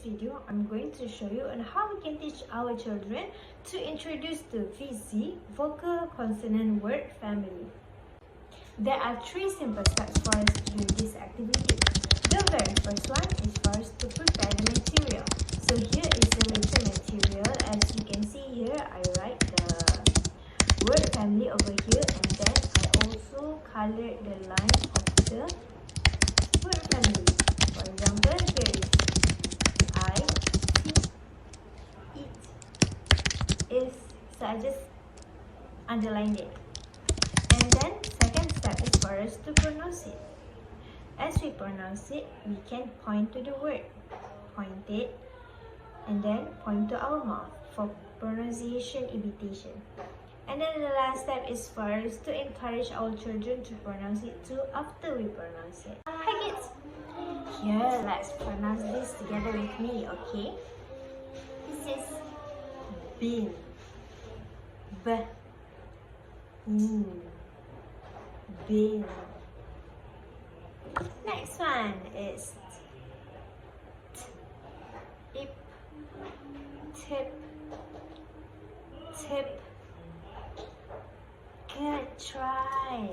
video, I'm going to show you on how we can teach our children to introduce the VZ vocal consonant word family. There are 3 simple steps for us to do this activity. The very first one is for us to prepare the material. So here is the written material. As you can see here, I write the word family over here, and then I also colored the line of the word family. For example, here is I, eat, is. So I just underlined it. And then second step is for us to pronounce it. As we pronounce it, we can point to the word. Point it and then point to our mouth for pronunciation imitation. And then the last step is for us to encourage our children to pronounce it too after we pronounce it. Hi kids! Here, let's pronounce this together with me, okay? This is bin. Bin. Next one is tip, tip. Good try.